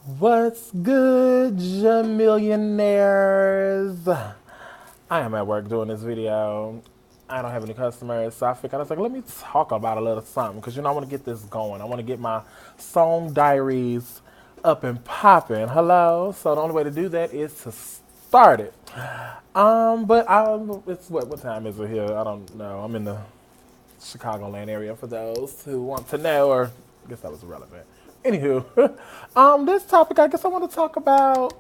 What's good, millionaires? I am at work doing this video. I don't have any customers, so I figured I was like, let me talk about a little something because I want to get this going. I want to get my song diaries up and popping. Hello. So the only way to do that is to start it. But it's what time is it here? I don't know. I'm in the Chicagoland area for those who want to know, or I guess that was irrelevant. Anywho, this topic I guess I want to talk about.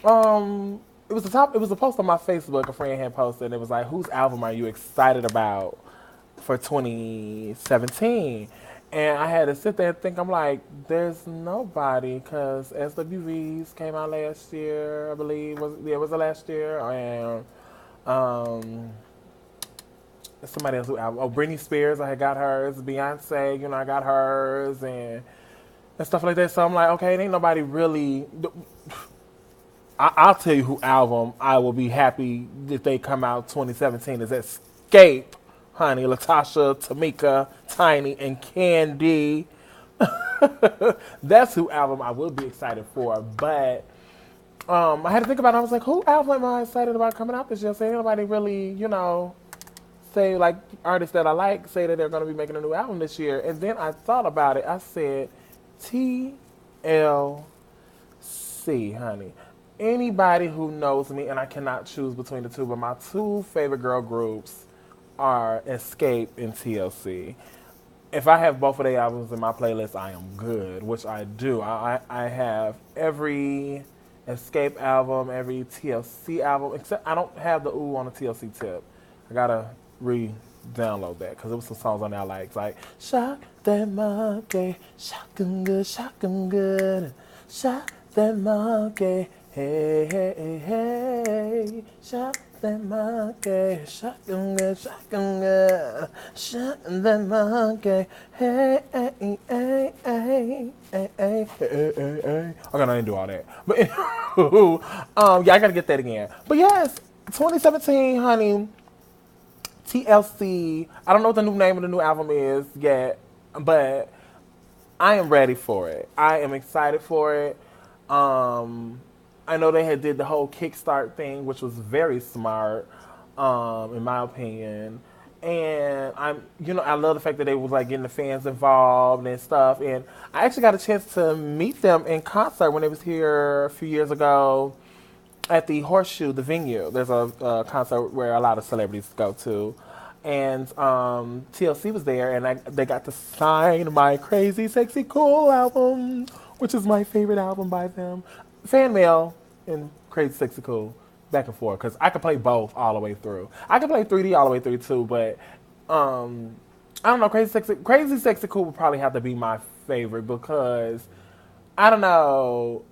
It was It was a post on my Facebook. A friend had posted. And it was like, "Whose album are you excited about for 2017?" And I had to sit there and think. I'm like, "There's nobody," because SWVs came out last year. I believe was it last year? And um, somebody else who album. Oh, Britney Spears, I had got hers. Beyonce, I got hers, and stuff like that. So I'm like, okay, it ain't nobody really. I'll tell you who album I will be happy if they come out 2017 is Xscape, honey. Latasha, Tamika, Tiny, and Candy. That's who album I will be excited for. But I had to think about it. I was like, who album am I excited about coming out this year? So ain't nobody really, say like artists that I like say that they're going to be making a new album this year. And then I thought about it. I said, TLC, honey. Anybody who knows me, and I cannot choose between the two, but my two favorite girl groups are Xscape and TLC. If I have both of their albums in my playlist, I am good, which I do. I have every Xscape album, every TLC album, except I don't have the Ooh on the TLC tip. I gotta re-download that because there was some songs on there I liked, like Shock That Monkey, Shock 'em good, Shock That Monkey, hey, hey, hey, Shock That Monkey, Shock 'em good, Shock 'em good, Shock That Monkey, hey, hey, hey, hey, hey, hey, hey, hey, hey. Okay, I didn't do all that, but anywho, yeah, I gotta get that again. But yes, 2017, honey. TLC. I don't know what the new name of the new album is yet, but I am ready for it. I am excited for it. I know they had did the whole Kickstart thing, which was very smart, in my opinion. And I love the fact that they was like getting the fans involved and stuff. And I actually got a chance to meet them in concert when they was here a few years ago at the Horseshoe, the venue. There's a concert where a lot of celebrities go to. And TLC was there, and they got to sign my Crazy Sexy Cool album, which is my favorite album by them. Fan mail and Crazy Sexy Cool, back and forth, because I could play both all the way through. I could play 3D all the way through too, but I don't know. Crazy Sexy Cool would probably have to be my favorite because I don't know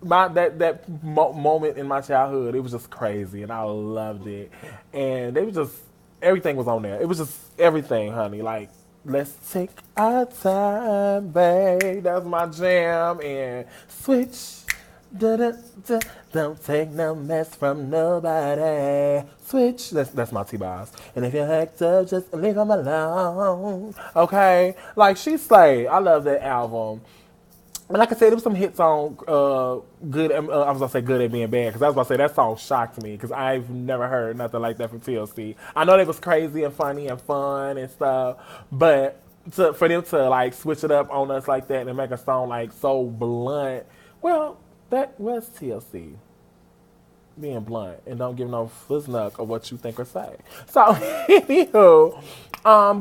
moment in my childhood, it was just crazy, and I loved it. And they was just everything was on there. It was just everything, honey. Like, let's take our time, babe. That was my jam. And switch. Da-da-da. Don't take no mess from nobody. Switch. That's my T-Boss. And if you act up, just leave them alone. Okay? Like, she slayed. I love that album. And like I said, there was some hits on good. I was gonna say good at being bad because I was about to say that song shocked me because I've never heard nothing like that from TLC. I know they was crazy and funny and fun and stuff, but for them to like switch it up on us like that and make a song like so blunt, well, that was TLC being blunt and don't give no fuzznuck of what you think or say. So, anywho,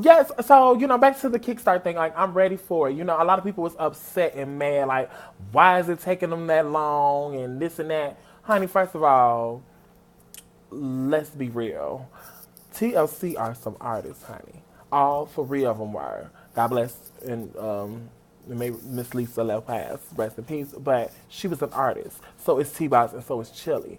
yes. So back to the Kickstart thing. Like, I'm ready for it. A lot of people was upset and mad. Like, why is it taking them that long and this and that, honey? First of all, let's be real. TLC are some artists, honey. All three of them were. God bless and maybe Miss Lisa left past, rest in peace. But she was an artist. So is T-Boz and so is Chili.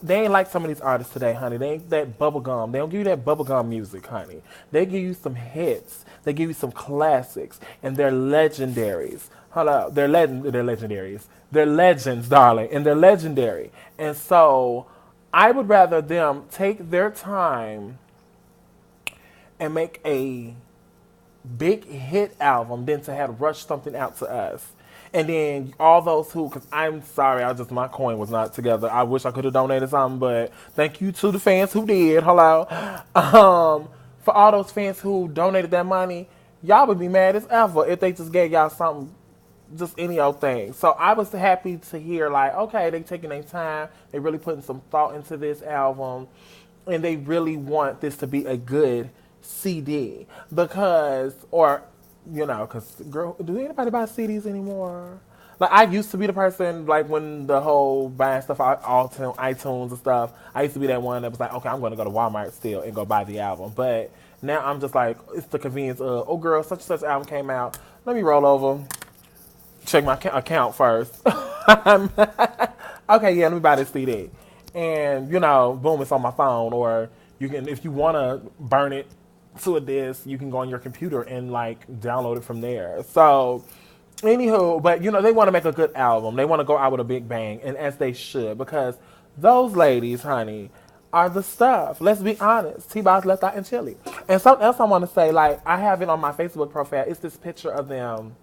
They ain't like some of these artists today, honey. They ain't that bubblegum. They don't give you that bubblegum music, honey. They give you some hits. They give you some classics. And they're legendaries. Hello. They're legendaries. They're legends, darling. And they're legendary. And so I would rather them take their time and make a big hit album than to have rushed something out to us. And then all those who, because I'm sorry, my coin was not together. I wish I could have donated something, but thank you to the fans who did. Hello. For all those fans who donated that money, y'all would be mad as ever if they just gave y'all something, just any old thing. So I was happy to hear, like, okay, they taking their time. They really putting some thought into this album. And they really want this to be a good CD. Because, or because girl, do anybody buy CDs anymore? Like I used to be the person, like when the whole buying stuff out all iTunes and stuff. I used to be that one that was like, okay, I'm going to go to Walmart still and go buy the album. But now I'm just like, it's the convenience of, oh girl, such and such album came out. Let me roll over, check my account first. Okay, yeah, let me buy this CD, and boom, it's on my phone. Or you can, if you want to burn it to a disc, you can go on your computer and like download it from there. So, anywho, but they want to make a good album. They want to go out with a big bang, and as they should, because those ladies, honey, are the stuff. Let's be honest. T-Boz, Left Eye, and Chili. And something else I want to say, like I have it on my Facebook profile. It's this picture of them,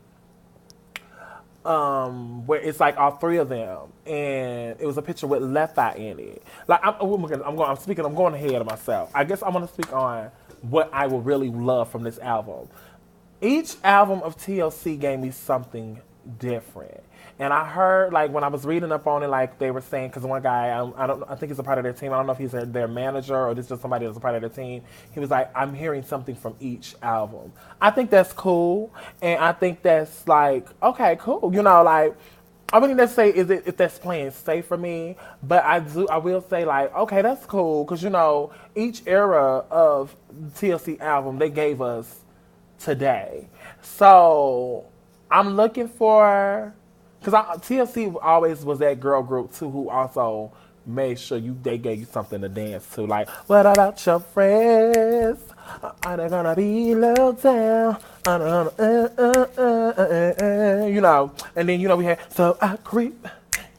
where it's like all three of them, and it was a picture with Left Eye in it. Like I'm going ahead of myself. I guess I'm gonna speak on what I would really love from this album. Each album of TLC gave me something different. And I heard, like, when I was reading up on it, like, they were saying, because one guy, I think he's a part of their team. I don't know if he's their manager or this is just somebody that's a part of their team. He was like, I'm hearing something from each album. I think that's cool. And I think that's, like, okay, cool. Like, I wouldn't necessarily say if that's playing safe for me, but I will say, like, okay, that's cool. Because, each era of TLC album, they gave us today. So I'm looking for, because TLC always was that girl group too, who also made sure they gave you something to dance to. Like, what about your friends? Are they gonna be low down? And then we had So I Creep.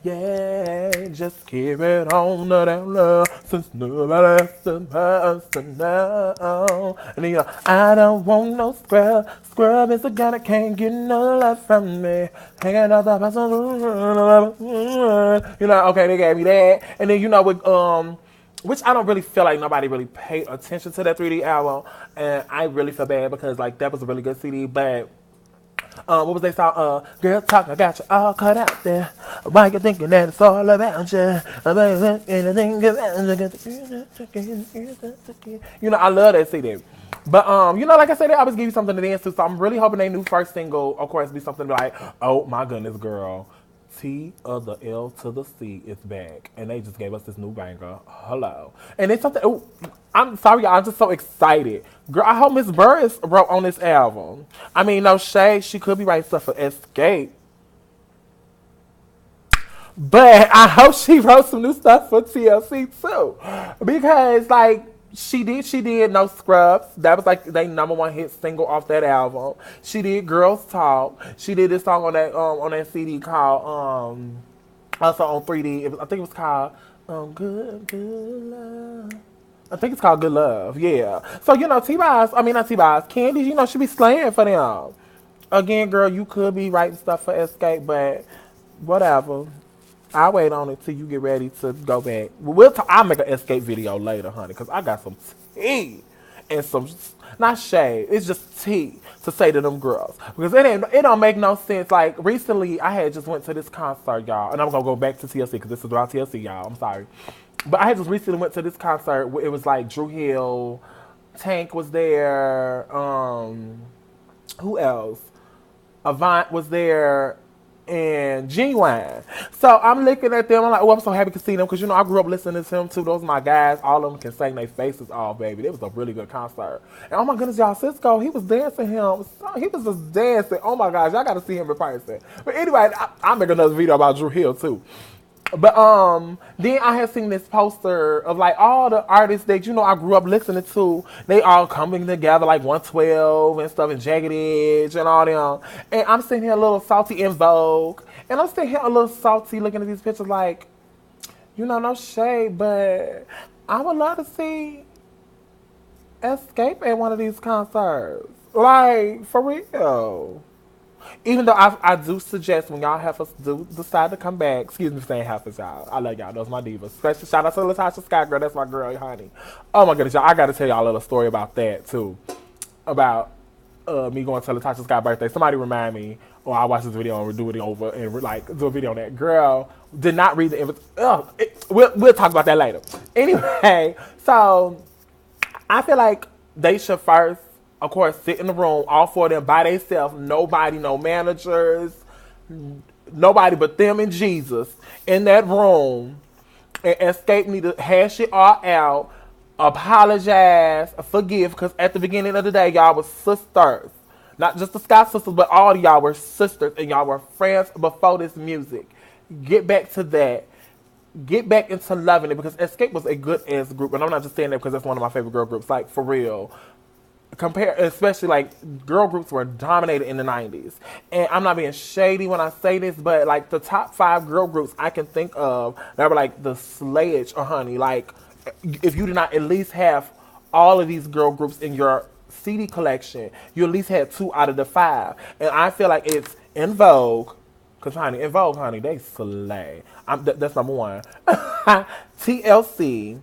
Yeah, just keep it on the down low, since nobody else supposed to know. And then I don't want no scrub. Scrub is the guy that can't get no love from me. Hanging out the person, okay, they gave me that. And then with which I don't really feel like nobody really paid attention to that 3D album, and I really feel bad because like that was a really good CD, but. What was they song? Girl talk, I got you all cut out there. Why you thinking that it's all about you? I love that CD. But like I said, they always give you something to dance to. So I'm really hoping their new first single, of course, be something like, oh my goodness, girl. T of the L to the C is back. And they just gave us this new banger. Hello. And it's something, I'm sorry, y'all, I'm just so excited. Girl, I hope Miss Burris wrote on this album. I mean, no shade, she could be writing stuff for Xscape. But I hope she wrote some new stuff for TLC too. Because, like, she did No Scrubs. That was like their #1 hit single off that album. She did Girls Talk. She did this song on that CD called also on 3D. I think it was called Good Love. I think it's called Good Love. Yeah. So T-Boz, I mean not T-Boz, Candy, she be slaying for them. Again, girl, you could be writing stuff for Xscape, but whatever. I'll wait on it till you get ready to go back. I'll make an Xscape video later, honey, because I got some tea and some, not shade, it's just tea to say to them girls. Because it don't make no sense. Like, recently, I had just went to this concert, y'all, and I'm going to go back to TLC because this is about TLC, y'all. I'm sorry. But I had just recently went to this concert where it was like Drew Hill, Tank was there, who else? Avant was there, and Genuine. So I'm looking at them. I'm like, oh, I'm so happy to see them because I grew up listening to them too. Those are my guys. All of them can sing their faces off, baby. It was a really good concert. And oh my goodness, y'all, Cisco, he was dancing him. He was just dancing. Oh my gosh, y'all got to see him in person. But anyway, I'll make another video about Drew Hill too. But then I had seen this poster of like all the artists that I grew up listening to. They all coming together like 112 and stuff and Jagged Edge and all them. And I'm sitting here a little salty in Vogue. And I'm sitting here a little salty looking at these pictures like, no shade, but I would love to see Xscape at one of these concerts. Like, for real. Even though I do suggest when y'all have us do decide to come back, excuse me for saying half us, y'all. I love y'all. Those my divas. Especially shout out to Latasha Scott, girl. That's my girl, honey. Oh my goodness, y'all. I got to tell y'all a little story about that too. About me going to Latasha Scott's birthday. Somebody remind me, or I'll watch this video and do it over and like do a video on that. Girl did not read the invitation. We'll talk about that later. Anyway, so I feel like they should first, of course, sit in the room, all four of them by themselves, nobody, no managers, nobody but them and Jesus in that room. And Xscape need to hash it all out, apologize, forgive, because at the beginning of the day, y'all was sisters. Not just the Scott sisters, but all of y'all were sisters and y'all were friends before this music. Get back to that. Get back into loving it because Xscape was a good ass group, and I'm not just saying that because that's one of my favorite girl groups. Like for real, especially like girl groups were dominated in the '90s, and I'm not being shady when I say this, but like the top 5 girl groups I can think of that were like the Sledge or Honey. Like if you did not at least have all of these girl groups in your CD collection, you at least had 2 out of the 5, and I feel like it's In Vogue. Cause honey, In Vogue, honey, they slay. That's number 1. TLC,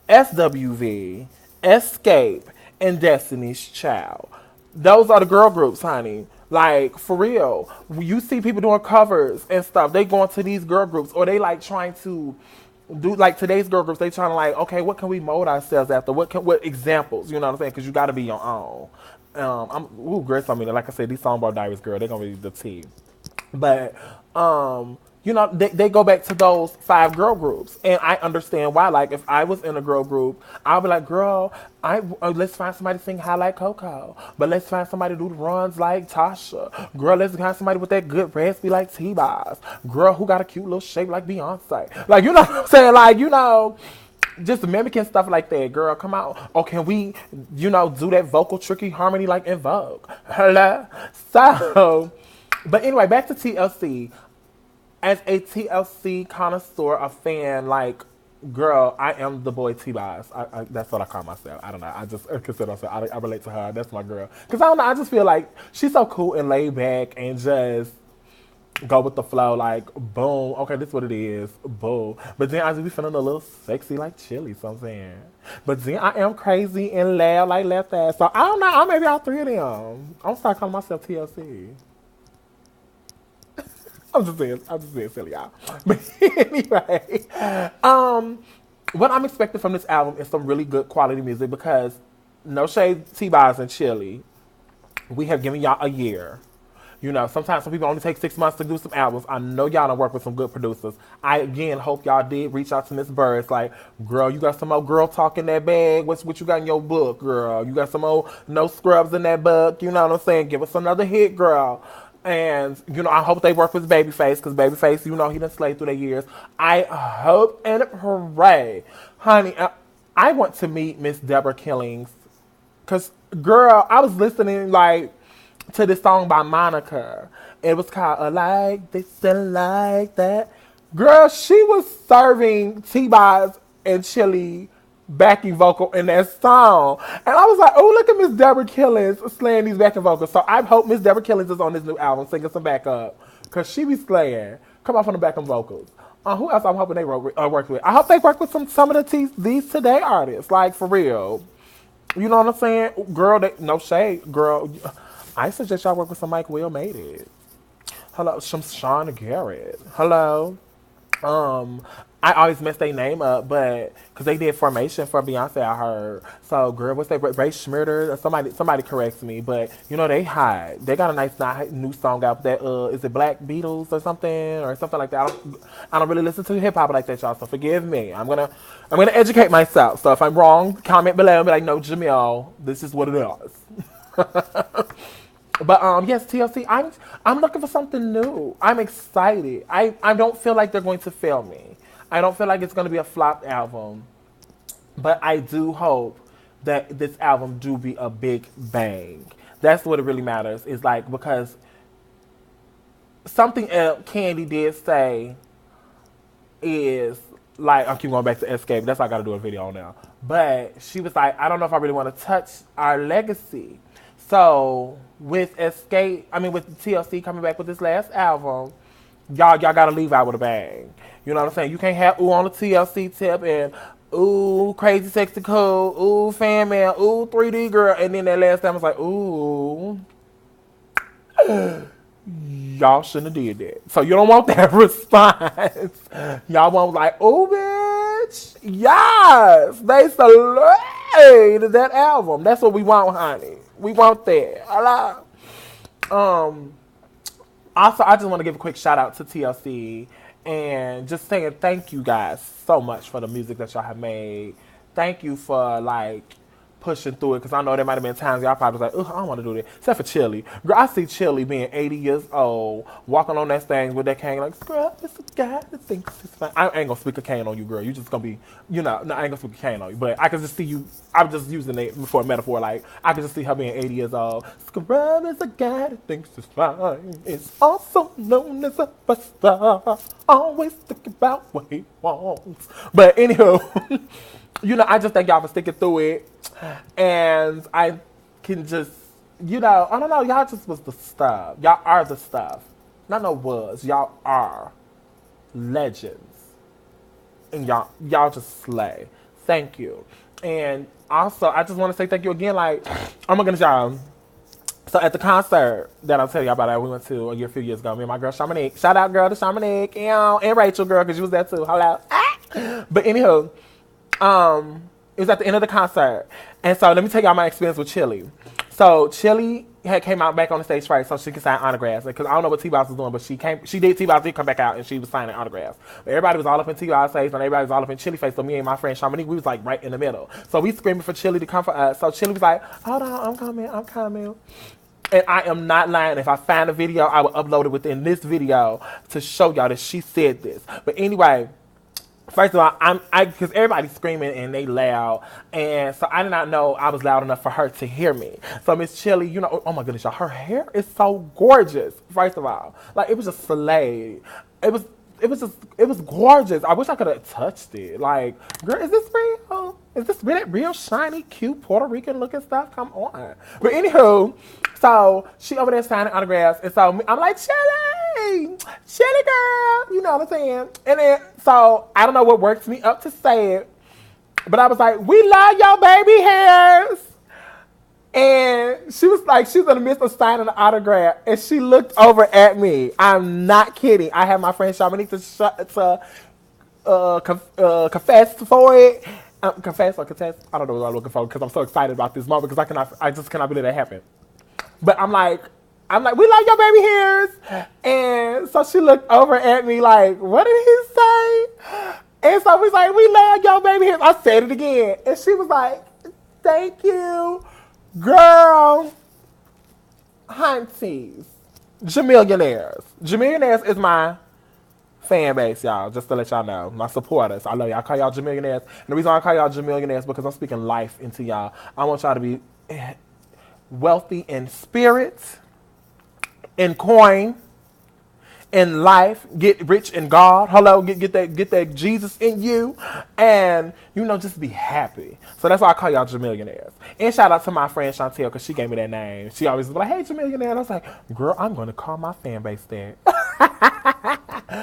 SWV, Xscape, and Destiny's Child. Those are the girl groups, honey. Like for real, you see people doing covers and stuff. They go into these girl groups, or they like trying to do like today's girl groups. They trying to like, okay, what can we mold ourselves after? What examples? You know what I'm saying? Because you got to be your own. Grace. I mean, like I said, these Songbyrd Diaries, girl, they gonna read the tea. But, you know, they go back to those 5 girl groups. And I understand why. Like, if I was in a girl group, I'll be like, girl, let's find somebody to sing high like Coco. But let's find somebody to do the runs like Tasha. Girl, let's find somebody with that good raspy like T-Boz. Girl, who got a cute little shape like Beyonce. Like, you know what I'm saying? Like, you know, just mimicking stuff like that. Girl, come out. Or can we, you know, do that vocal tricky harmony like In Vogue? Hello? So... But anyway, back to TLC. As a TLC connoisseur, a fan, like, girl, I am the boy T-Boz. That's what I call myself. I don't know. I just consider myself. I relate to her. That's my girl. Because I don't know. I just feel like she's so cool and laid back and just go with the flow. Like, boom. Okay, this is what it is. Boom. But then I just be feeling a little sexy like Chili, so I'm saying. But then I am crazy and loud like Left Ass. So I don't know. I may be all 3 of them. I'm start calling myself TLC. I'm just being silly, y'all. But anyway, what I'm expecting from this album is some really good quality music because no shade T-Boz and Chili, we have given y'all a year. You know, sometimes some people only take 6 months to do some albums. I know y'all done work with some good producers. I, again, hope y'all did reach out to Miss Bird. It's like, girl, you got some more girl talk in that bag. What you got in your book, girl? You got some more no scrubs in that book. You know what I'm saying? Give us another hit, girl. And, you know, I hope they work with Babyface, because Babyface, you know, he done slayed through the years. I hope and pray. Honey, I want to meet Miss Deborah Killings. Because, girl, I was listening, like, to this song by Monica. It was called Like This and Like That. Girl, she was serving T-Boz and Chili backing vocal in that song. And I was like, oh, look at Miss Deborah Killings slaying these backing vocals. So I hope Miss Deborah Killings is on this new album singing some backup. Because she be slaying. Come off on the backing vocals. Who else I'm hoping they work with? I hope they work with some of these today artists. Like, for real. You know what I'm saying? Girl, no shade. Girl, I suggest y'all work with some Mike Will Made It. Hello, some Sean Garrett. Hello. I always mess their name up, but because they did Formation for Beyonce, I heard. So, girl, what's that? Ray Schmurder? Somebody corrects me, but you know they hot. They got a nice new song out. That is it Black Beatles or something like that. I don't really listen to hip hop like that, y'all. So forgive me. I'm gonna educate myself. So if I'm wrong, comment below and be like, no, Jamil, this is what it is. But yes, TLC, I'm looking for something new. I'm excited. I don't feel like they're going to fail me. I don't feel like it's going to be a flop album. But I do hope that this album do be a big bang. That's what it really matters. Is like, because something else Candy did say is like, I keep going back to Xscape. That's why I got to do a video on now. But she was like, I don't know if I really want to touch our legacy. So with with TLC coming back with this last album, y'all gotta leave out with a bang. You know what I'm saying? You can't have ooh on the TLC tip and ooh crazy sexy cool, ooh fan man, ooh 3D girl, and then that last time was like ooh. Y'all shouldn't have did that. So you don't want that response. Y'all want like, oh bitch, yes, they slayed that album. That's what we want, honey. We want that. Hello. Also, I just want to give a quick shout out to TLC and just saying thank you guys so much for the music that y'all have made. Thank you for like pushing through it because I know there might have been times y'all probably was like, ugh, I don't want to do this. Except for Chili. Girl, I see Chili being 80 years old, walking on that thing with that cane like, scrub, it's a guy that thinks it's fine. I ain't gonna speak a cane on you, girl. You just gonna be, no, I ain't gonna speak a cane on you. But I can just see you, I'm just using it for a metaphor. Like, I can just see her being 80 years old. Scrub is a guy that thinks it's fine. It's also known as a buster. Always thinking about what he wants. But anywho, I just thank y'all for sticking through it. And I can just, I don't know, y'all just was the stuff. Y'all are the stuff. Not no was, y'all are legends. And y'all just slay. Thank you. And also, I just want to say thank you again. Like, oh my goodness, y'all. So at the concert that I'll tell you about that we went to a few years ago, me and my girl Shamanique. Shout out, girl, to Shamanique. And Rachel, girl, because you was there too. Hello. But anywho, it was at the end of the concert. And so let me tell y'all my experience with Chili. So Chili had came out back on the stage first so she could sign autographs. Because I don't know what T-Boss was doing, but T-Boss did come back out and she was signing autographs. But everybody was all up in T-Boss' face and everybody was all up in Chili face. So me and my friend Shamanique, we was like right in the middle. So we screaming for Chili to come for us. So Chili was like, hold on, I'm coming. And I am not lying. If I find a video, I will upload it within this video to show y'all that she said this. But anyway, first of all, because everybody's screaming and they loud, and so I did not know I was loud enough for her to hear me. So Miss Chili, oh my goodness, y'all, her hair is so gorgeous. First of all, like it was just filleted. It was gorgeous. I wish I could have touched it. Like, girl, is this real? Is this really real shiny, cute Puerto Rican looking stuff? Come on. But anywho, so she over there signing autographs, and so I'm like, Chili girl, you know what I'm saying? And then, so I don't know what worked me up to say it, but I was like, we love your baby hairs. And she was in the midst of signing the autograph, and she looked over at me. I'm not kidding. I had my friend Shamanique to confess for it. Confess or contest? I don't know what I'm looking for because I'm so excited about this moment because I just cannot believe that happened. But I'm like, we like your baby hairs. And so she looked over at me like, what did he say? And so we was like, we love your baby hairs. I said it again. And she was like, thank you. Girl, hunties, Jamillionaires. Jamillionaires is my fan base, y'all, just to let y'all know. My supporters. I love y'all. I call y'all Jamillionaires. And the reason I call y'all Jamillionaires because I'm speaking life into y'all. I want y'all to be wealthy in spirit, in coin, in life, get rich in God. Hello, get that Jesus in you, and just be happy. So that's why I call y'all Jamillionaires. And shout out to my friend Chantel because she gave me that name. She always was like, "Hey, Jamillionaire." And I was like, "Girl, I'm gonna call my fan base that."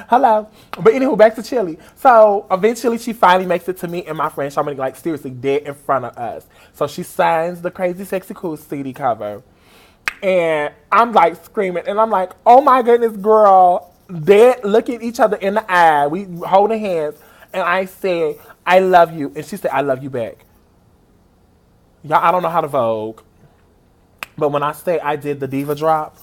Hello, but anywho, back to Chili. So eventually, she finally makes it to me and my friend Shamanique, like seriously, dead in front of us. So she signs the Crazy Sexy Cool CD cover. And I'm like screaming, and I'm like, oh my goodness, girl. Dead looking each other in the eye. We holding hands. And I said, I love you. And she said, I love you back. Y'all, I don't know how to Vogue. But when I say I did the diva drop,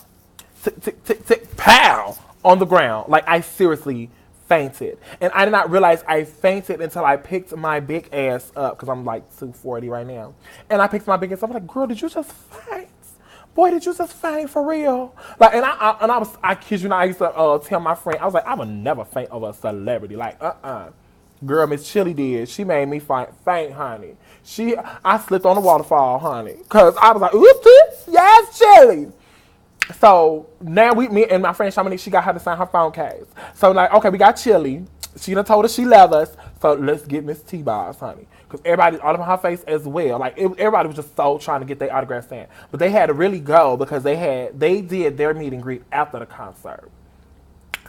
tick, tick, tick, tick, pow, on the ground. Like, I seriously fainted. And I did not realize I fainted until I picked my big ass up, because I'm like 240 right now. And I picked my big ass up. I'm like, girl, did you just faint? Boy, did you just faint for real? Like, I kid you not, I used to tell my friend, I was like, I would never faint over a celebrity. Like, Girl, Miss Chili did. She made me faint, honey. I slipped on the waterfall, honey. Because I was like, oops, yes, Chili. So now me and my friend Shamanique, she got her to sign her phone case. So like, okay, we got Chili. She done told us she loved us, so let's get Miss T-Boz, honey. Because everybody, all over her face as well. Like, everybody was just so trying to get their autograph signed. But they had to really go because they did their meet and greet after the concert.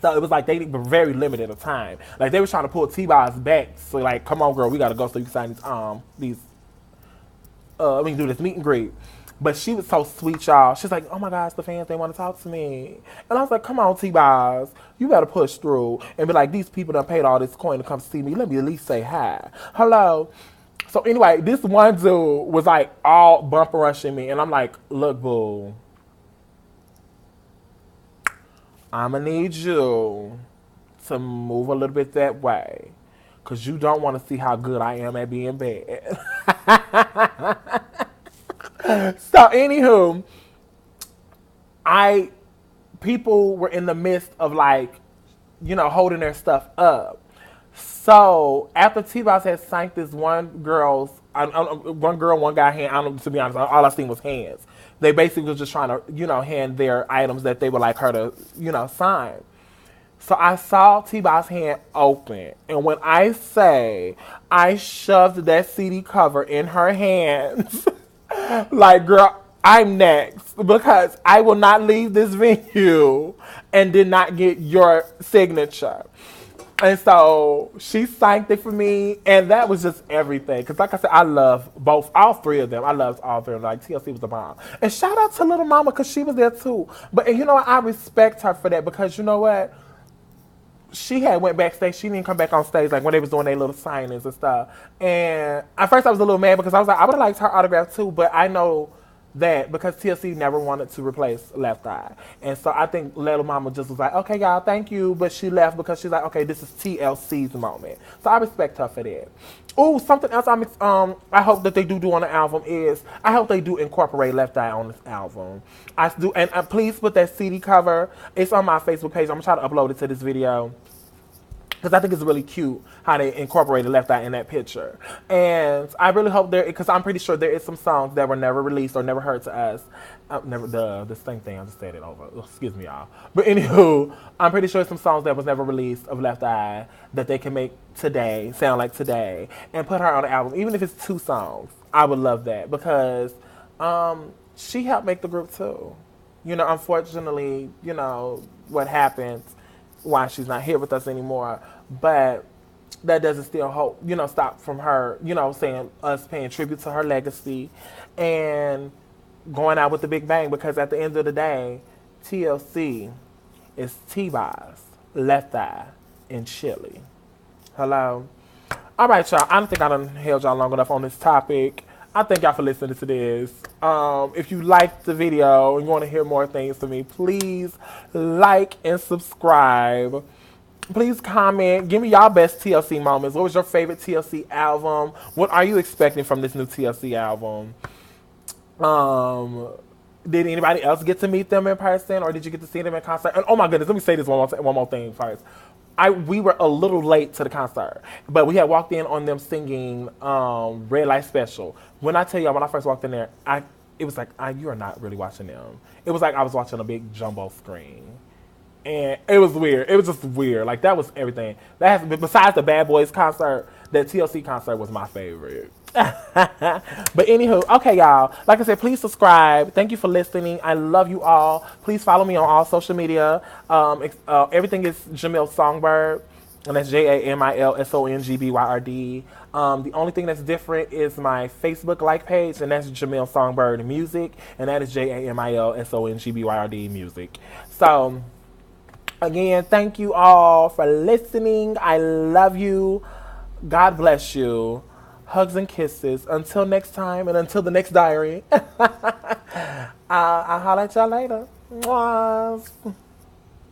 So it was like they were very limited of time. Like, they were trying to pull T-Boz back. So, like, come on, girl, we got to go so you can sign we can do this meet and greet. But she was so sweet, y'all. She's like, oh my gosh, the fans, they want to talk to me. And I was like, come on, T-Boz. You better push through and be like, these people done paid all this coin to come see me. Let me at least say hi. Hello. So anyway, this one dude was like all bumper rushing me. And I'm like, look, boo, I'm going to need you to move a little bit that way. Because you don't want to see how good I am at being bad. So, anywho, people were in the midst of like, holding their stuff up. So after T-Boz had signed this one girl, one guy hand. I don't know, to be honest, all I seen was hands. They basically was just trying to, hand their items that they would like her to, sign. So I saw T-Boz's hand open, and when I say I shoved that CD cover in her hands. Like, girl, I'm next because I will not leave this venue and did not get your signature. And so she signed it for me, and that was just everything. Because like I said, I love all three of them. I loved all three of them. Like, TLC was the bomb. And shout out to Little Mama because she was there too. But and you know what? I respect her for that because you know what? She had went backstage. She didn't come back on stage like when they was doing their little signings and stuff. And at first I was a little mad because I was like, I would have liked her autograph too, but I know that because TLC never wanted to replace Left Eye. And so I think Little Mama just was like, okay, y'all, thank you. But she left because she's like, okay, this is TLC's moment. So I respect her for that. Oh, something else I hope that they do on the album is, I hope they do incorporate Left Eye on this album. I do, and please put that CD cover. It's on my Facebook page. I'm going to try to upload it to this video. Because I think it's really cute how they incorporated Left Eye in that picture. And I really hope because I'm pretty sure there is some songs that were never released or never heard to us. The same thing, I just said it over. Excuse me, y'all. But anywho, I'm pretty sure some songs that was never released of Left Eye that they can make today, sound like today, and put her on the album. Even if it's 2 songs, I would love that. Because she helped make the group too. Unfortunately, what happens, why she's not here with us anymore. But that doesn't still stop from her, saying us paying tribute to her legacy and going out with the big bang. Because at the end of the day, TLC is T-Boz, Left Eye, and Chili. Hello? All right, y'all. I don't think I done held y'all long enough on this topic. I thank y'all for listening to this. If you liked the video and you want to hear more things from me, please like and subscribe. Please comment. Give me y'all best TLC moments. What was your favorite TLC album? What are you expecting from this new TLC album? Did anybody else get to meet them in person, or did you get to see them in concert? And oh my goodness, let me say this one more thing first. We were a little late to the concert, but we had walked in on them singing Red Light Special. When I tell y'all, when I first walked in there, it was like, you are not really watching them. It was like I was watching a big jumbo screen. And it was weird. It was just weird. Like, that was everything. Besides the Bad Boys concert, that TLC concert was my favorite. But anywho, okay, y'all. Like I said, please subscribe. Thank you for listening. I love you all. Please follow me on all social media. Everything is Jamil Songbyrd, and that's JamilSongbyrd. The only thing that's different is my Facebook like page, and that's Jamil Songbyrd Music, and that is JamilSongbyrd Music. So, again, thank you all for listening. I love you. God bless you. Hugs and kisses. Until next time and until the next diary. I'll holler at y'all later. Mwah.